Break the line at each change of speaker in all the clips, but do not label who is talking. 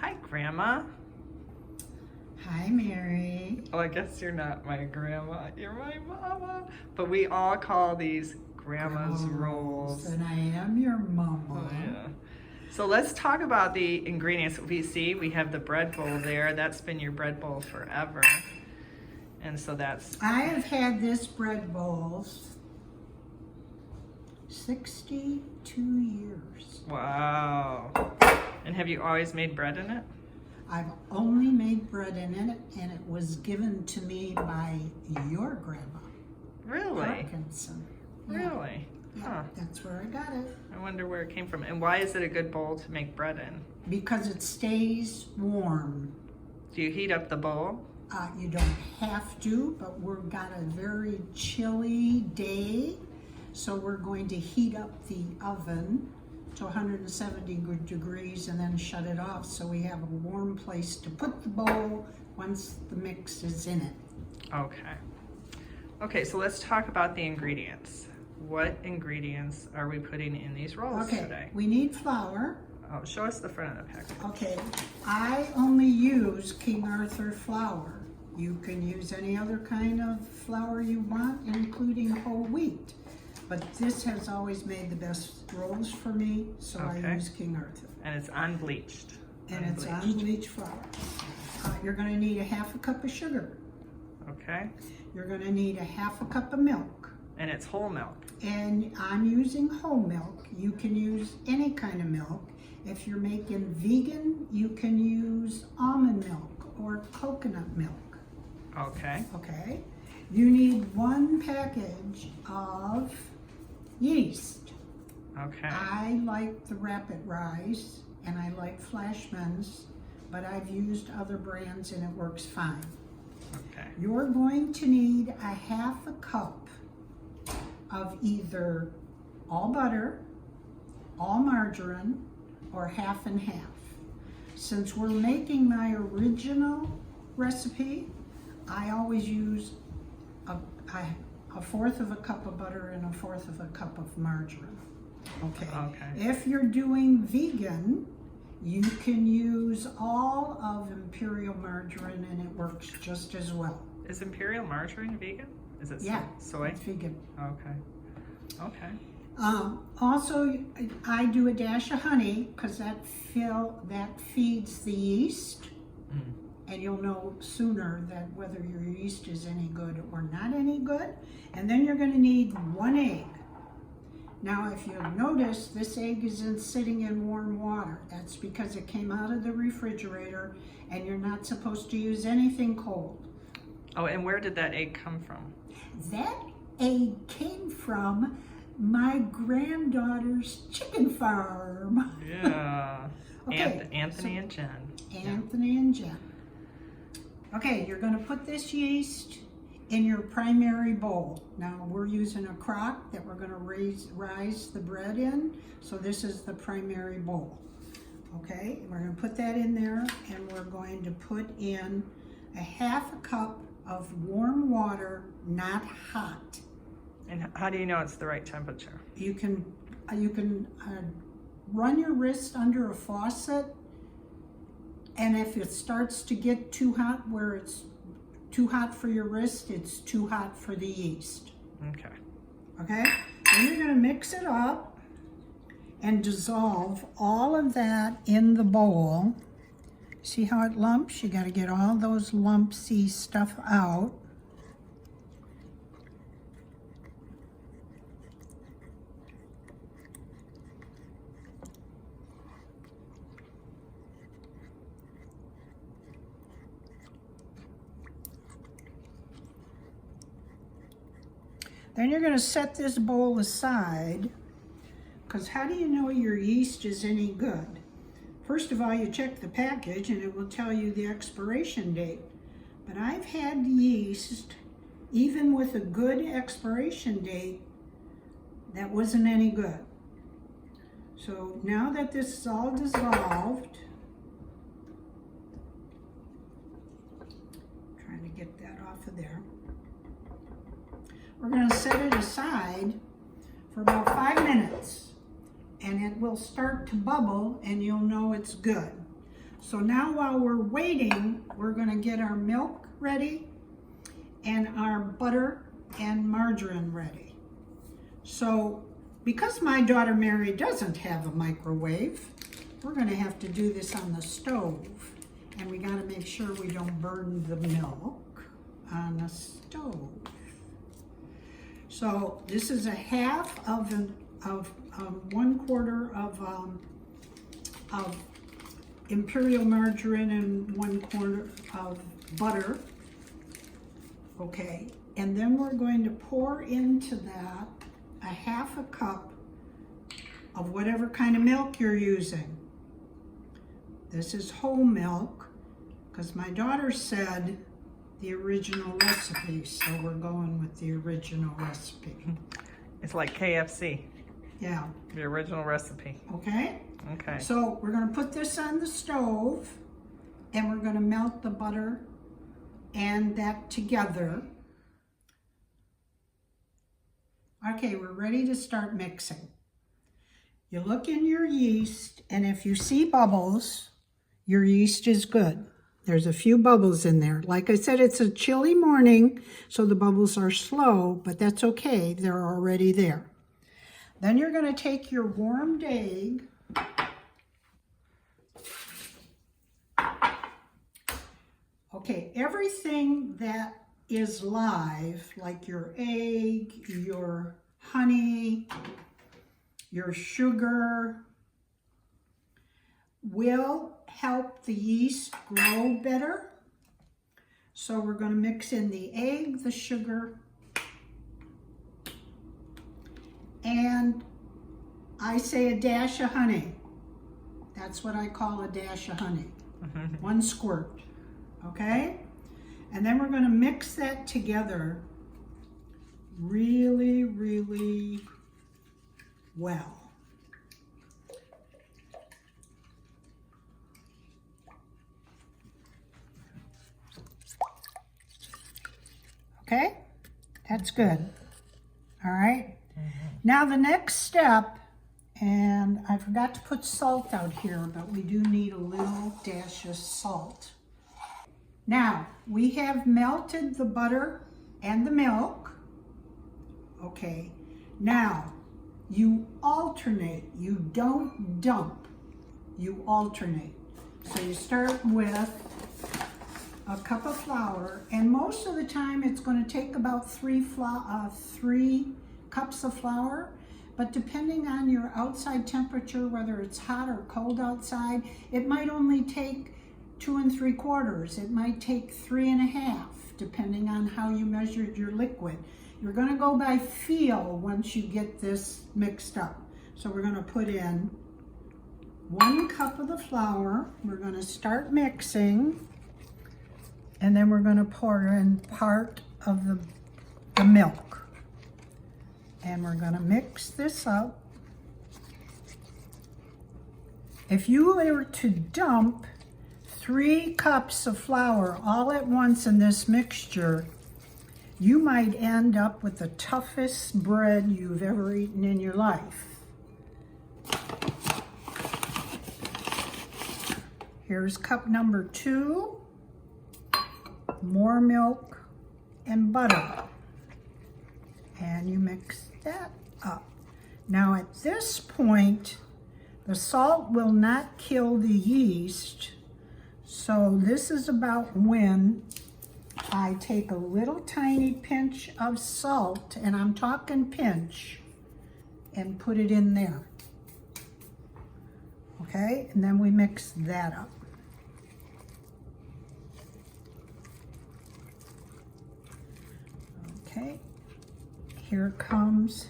Hi, Grandma.
Hi, Mary.
Oh, I guess you're not my grandma. You're my mama. But we all call these grandma's rolls.
And I am your mama.
Oh, yeah. So let's talk about the ingredients. We see we have the bread bowl there. That's been your bread bowl forever. And so that's...
I have had this bread bowl 62 years.
Wow. And have you always made bread in it?
I've only made bread in it, and it was given to me by your grandma.
Really?
Parkinson. Yeah.
Really?
Yeah,
Huh.
that's where I got it.
I wonder where it came from. And why is it a good bowl to make bread in?
Because it stays warm.
Do you heat up the bowl?
You don't have to, but we've got a very chilly day, so we're going to heat up the oven to 170 degrees and then shut it off so we have a warm place to put the bowl once the mix is in it.
Okay. Okay, so let's talk about the ingredients. What ingredients are we putting in these rolls
Okay,
today?
we need flour.
Oh, show us the front of the package.
Okay, I only use King Arthur flour. You can use any other kind of flour you want, including whole wheat. But this has always made the best rolls for me, so
Okay.
I use King Arthur.
And it's unbleached.
And it's unbleached flour. You're gonna need a half a cup of sugar.
Okay.
You're gonna need a half a cup of milk.
And it's whole milk.
And I'm using whole milk. You can use any kind of milk. If you're making vegan, you can use almond milk or coconut milk.
Okay.
Okay? You need 1 package of yeast.
Okay.
I like the Rapid Rise and I like Flashman's, but I've used other brands and it works fine.
Okay.
You're going to need a half a cup of either all butter, all margarine, or half and half. Since we're making my original recipe, I always use a fourth of a cup of butter and a fourth of a cup of margarine. Okay.
Okay.
If you're doing vegan, you can use all of Imperial margarine and it works just as well.
Is Imperial margarine vegan? Is it
Yeah,
soy?
it's vegan.
Okay. Okay.
Also, I do a dash of honey because that feeds the yeast, and you'll know sooner that whether your yeast is any good or not any good. And then you're going to need 1 egg. Now, if you'll notice, this egg isn't sitting in warm water. That's because it came out of the refrigerator, and you're not supposed to use anything cold.
Oh, and where did that egg come from?
That egg came from my granddaughter's chicken farm.
Yeah.
Okay,
Anthony and Jen.
Anthony and Jen. Okay, you're going to put this yeast in your primary bowl. Now we're using a crock that we're going to rise the bread in, so this is the primary bowl. Okay, we're going to put that in there, and we're going to put in a half a cup of warm water, not hot.
And how do you know it's the right temperature?
You can run your wrist under a faucet, and if it starts to get too hot, where it's too hot for your wrist, it's too hot for the yeast.
Okay.
Okay? Then you're going to mix it up and dissolve all of that in the bowl. See how it lumps? You got to get all those lumpy stuff out. Then you're going to set this bowl aside, because how do you know your yeast is any good? First of all, you check the package and it will tell you the expiration date. But I've had yeast, even with a good expiration date, that wasn't any good. So now that this is all dissolved, trying to get that off of there. We're going to set it aside for about 5 minutes, and it will start to bubble and you'll know it's good. So now while we're waiting, we're gonna get our milk ready and our butter and margarine ready. So because my daughter Mary doesn't have a microwave, we're gonna have to do this on the stove. And we gotta make sure we don't burn the milk on the stove. So this is a half of 1/4 of imperial margarine and 1/4 of butter. Okay, and then we're going to pour into that a 1/2 cup of whatever kind of milk you're using. This is whole milk, because my daughter said the original recipe, so we're going with the original recipe.
It's like KFC,
Yeah,
the original recipe.
okay?
Okay.
So we're gonna put this on the stove and we're gonna melt the butter and that together. Okay, we're ready to start mixing. You look in your yeast, and if you see bubbles, your yeast is good. There's a few bubbles in there. Like I said, it's a chilly morning, so the bubbles are slow, but that's okay, they're already there. Then you're gonna take your warmed egg, okay, everything that is live, like your egg, your honey, your sugar, will help the yeast grow better. So we're going to mix in the egg, the sugar, and I say a dash of honey. That's what I call a dash of honey. 1 squirt, okay? And then we're going to mix that together really, really well. Okay, that's good. All right. Now the next step, and I forgot to put salt out here, but we do need a little dash of salt. Now, we have melted the butter and the milk. Okay, now you alternate, you don't dump, you alternate. So you start with a cup of flour, and most of the time it's going to take about 3 cups of flour, but depending on your outside temperature, whether it's hot or cold outside, it might only take 2 3/4. It might take 3 1/2, depending on how you measured your liquid. You're going to go by feel once you get this mixed up. So we're going to put in 1 cup of the flour. We're going to start mixing, and then we're going to pour in part of the milk. And we're going to mix this up. If you were to dump 3 cups of flour all at once in this mixture, you might end up with the toughest bread you've ever eaten in your life. Here's cup number 2, more milk and butter. And you mix that up. Now at this point, the salt will not kill the yeast. So this is about when I take a little tiny pinch of salt, and I'm talking pinch, and put it in there. Okay, and then we mix that up. Okay, here comes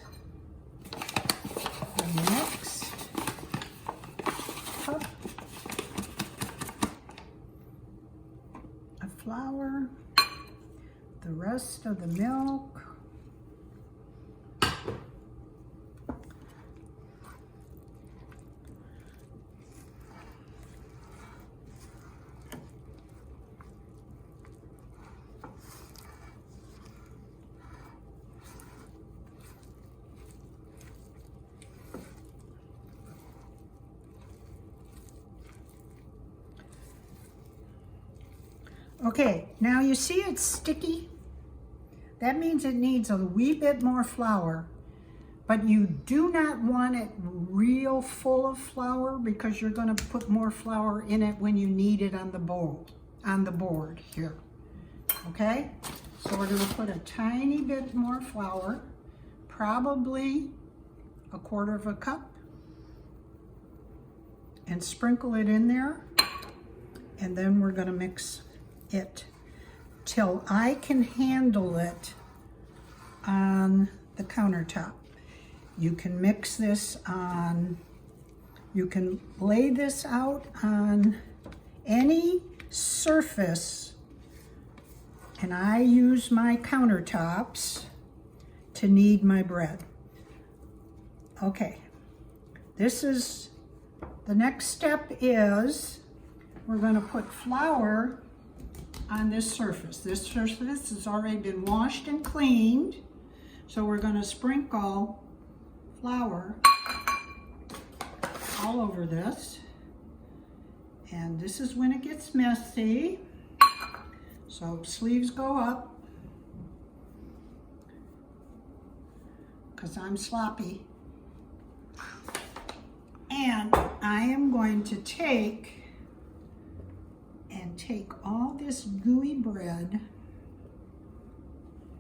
the next cup of flour, the rest of the milk, Okay, now you see it's sticky? That means it needs a wee bit more flour, but you do not want it real full of flour because you're gonna put more flour in it when you need it on the board here, okay? So we're gonna put a tiny bit more flour, probably 1/4 cup, and sprinkle it in there, and then we're gonna mix it till I can handle it on the countertop. You can mix this on, you can lay this out on any surface, and I use my countertops to knead my bread. Okay, this is, the next step is we're gonna put flour on this surface. This surface has already been washed and cleaned, so we're gonna sprinkle flour all over this. And this is when it gets messy. So sleeves go up, because I'm sloppy. And I am going to take all this gooey bread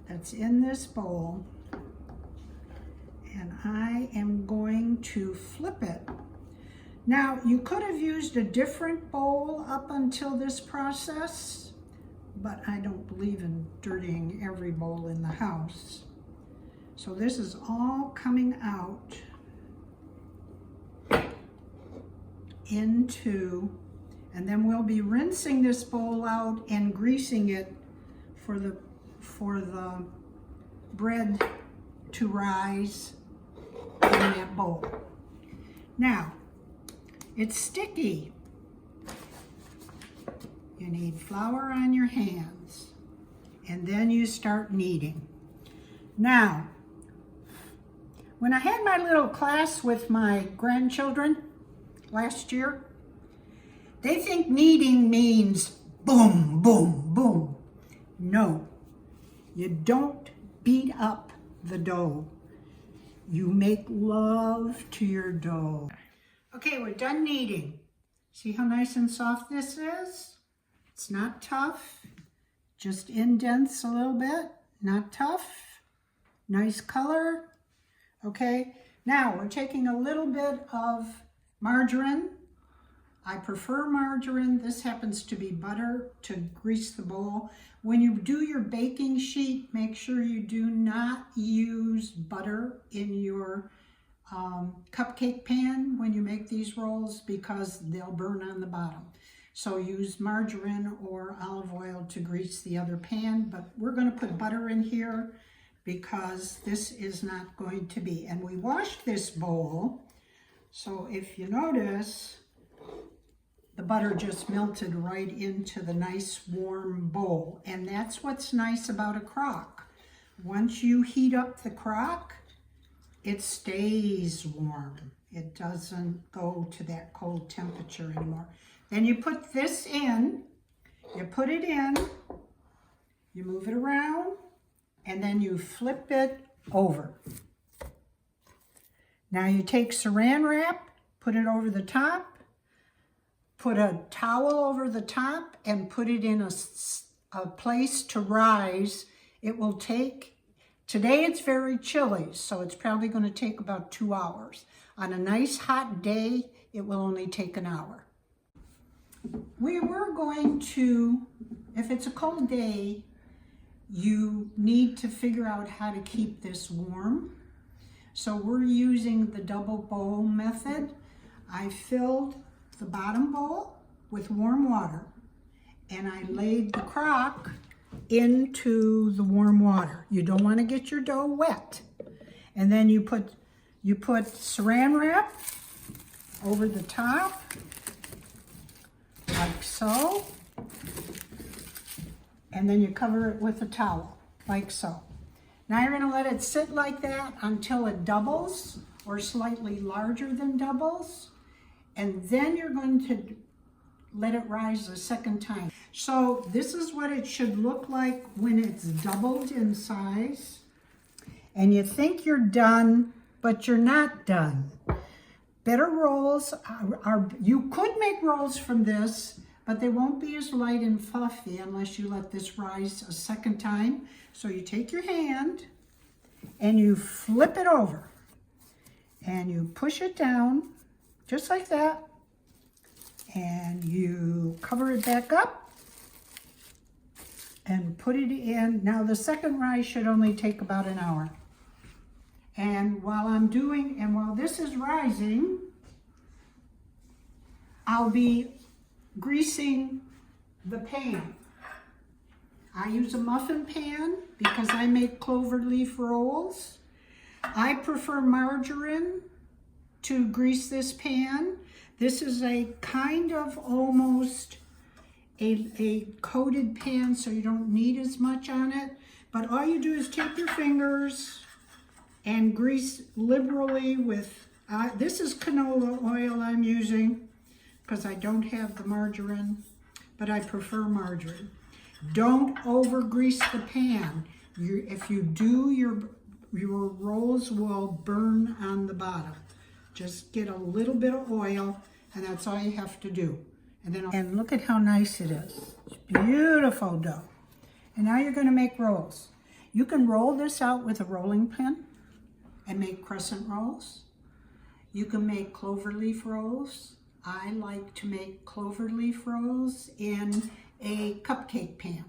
that's in this bowl, and I am going to flip it. Now, you could have used a different bowl up until this process, but I don't believe in dirtying every bowl in the house. So this is all coming out into, and then we'll be rinsing this bowl out and greasing it for the bread to rise in that bowl. Now, it's sticky. You need flour on your hands, and then you start kneading. Now, when I had my little class with my grandchildren last year, they think kneading means boom, boom, boom. No, you don't beat up the dough. You make love to your dough. Okay, we're done kneading. See how nice and soft this is? It's not tough, just indents a little bit, not tough. Nice color. Okay, now we're taking a little bit of margarine. I prefer margarine. This happens to be butter to grease the bowl. When you do your baking sheet, make sure you do not use butter in your cupcake pan when you make these rolls, because they'll burn on the bottom. So use margarine or olive oil to grease the other pan, but we're going to put butter in here because this is not going to be. And we washed this bowl, so if you notice, the butter just melted right into the nice warm bowl. And that's what's nice about a crock. Once you heat up the crock, it stays warm. It doesn't go to that cold temperature anymore. Then you put this in, you put it in, you move it around, and then you flip it over. Now you take saran wrap, put it over the top, put a towel over the top, and put it in a place to rise. It will take, today it's very chilly, so it's probably going to take about 2 hours. On a nice hot day, it will only take an hour. We were going to, if it's a cold day, you need to figure out how to keep this warm. So we're using the double bowl method. I filled the bottom bowl with warm water, and I laid the crock into the warm water. You don't want to get your dough wet. And then you put saran wrap over the top, like so. And then you cover it with a towel, like so. Now you're going to let it sit like that until it doubles, or slightly larger than doubles. And then you're going to let it rise a second time. So this is what it should look like when it's doubled in size. And you think you're done, but you're not done. Better rolls are you could make rolls from this, but they won't be as light and fluffy unless you let this rise a second time. So you take your hand and you flip it over and you push it down just like that, and you cover it back up and put it in. Now the second rise should only take about an hour. And while this is rising, I'll be greasing the pan. I use a muffin pan because I make cloverleaf rolls. I prefer margarine to grease this pan. This is a kind of almost a coated pan, so you don't need as much on it. But all you do is take your fingers and grease liberally with, this is canola oil I'm using because I don't have the margarine, but I prefer margarine. Don't over grease the pan. If you do, your rolls will burn on the bottom. Just get a little bit of oil, and that's all you have to do. And look at how nice it is. It's beautiful dough. And now you're going to make rolls. You can roll this out with a rolling pin and make crescent rolls. You can make cloverleaf rolls. I like to make cloverleaf rolls in a cupcake pan.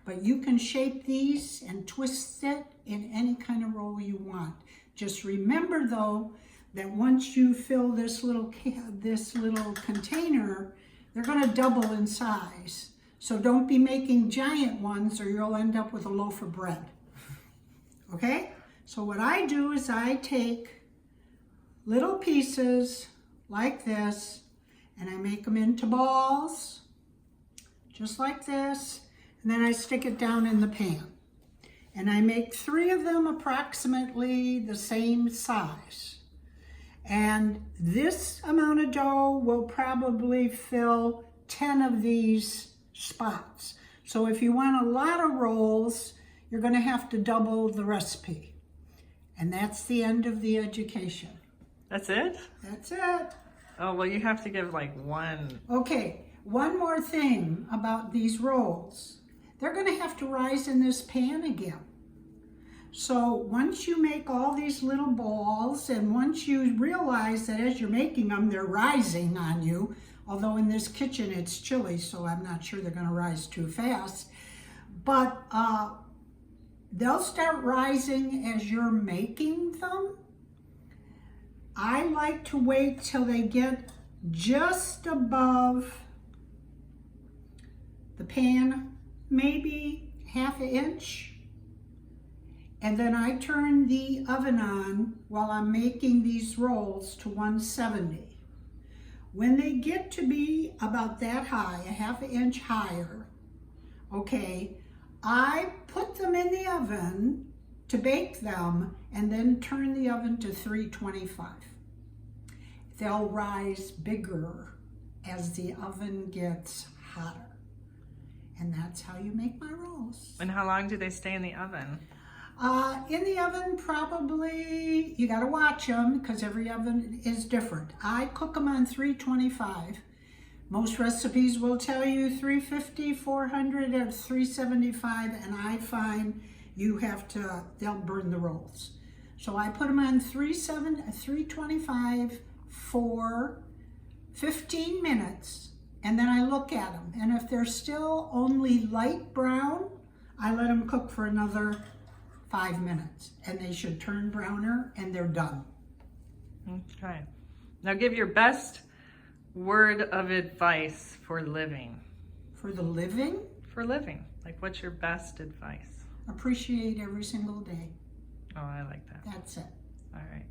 But you can shape these and twist it in any kind of roll you want. Just remember though, that once you fill this little container, they're gonna double in size. So don't be making giant ones or you'll end up with a loaf of bread. Okay? So what I do is I take little pieces like this and I make them into balls, just like this, and then I stick it down in the pan. And I make 3 of them approximately the same size. And this amount of dough will probably fill 10 of these spots. So if you want a lot of rolls, you're going to have to double the recipe. And that's the end of the education.
That's it?
That's it.
Oh, well, you have to give like one.
Okay, one more thing about these rolls. They're going to have to rise in this pan again. So once you make all these little balls, and once you realize that as you're making them, they're rising on you, although in this kitchen it's chilly, so I'm not sure they're going to rise too fast, but they'll start rising as you're making them. I like to wait till they get just above the pan, maybe half an inch. And then I turn the oven on while I'm making these rolls to 170. When they get to be about that high, a half an inch higher, okay, I put them in the oven to bake them and then turn the oven to 325. They'll rise bigger as the oven gets hotter. And that's how you make my rolls.
And how long do they stay in the oven?
In the oven, probably, you gotta watch them because every oven is different. I cook them on 325. Most recipes will tell you 350, 400, or 375, and I find they'll burn the rolls. So I put them on 325 for 15 minutes, and then I look at them. And if they're still only light brown, I let them cook for another 5 minutes, and they should turn browner, and they're done.
Okay. Now give your best word of advice for living.
For the living?
For living. Like, what's your best advice?
Appreciate every single day.
Oh, I like that.
That's it.
All right.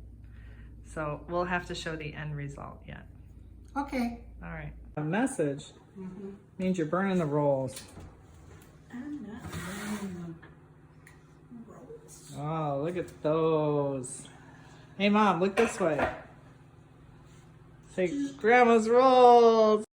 So we'll have to show the end result yet.
Okay.
All right.
A message means you're burning the rolls.
I'm not burning the rolls.
Oh, look at those. Hey, Mom, look this way. Say, Grandma's rolls.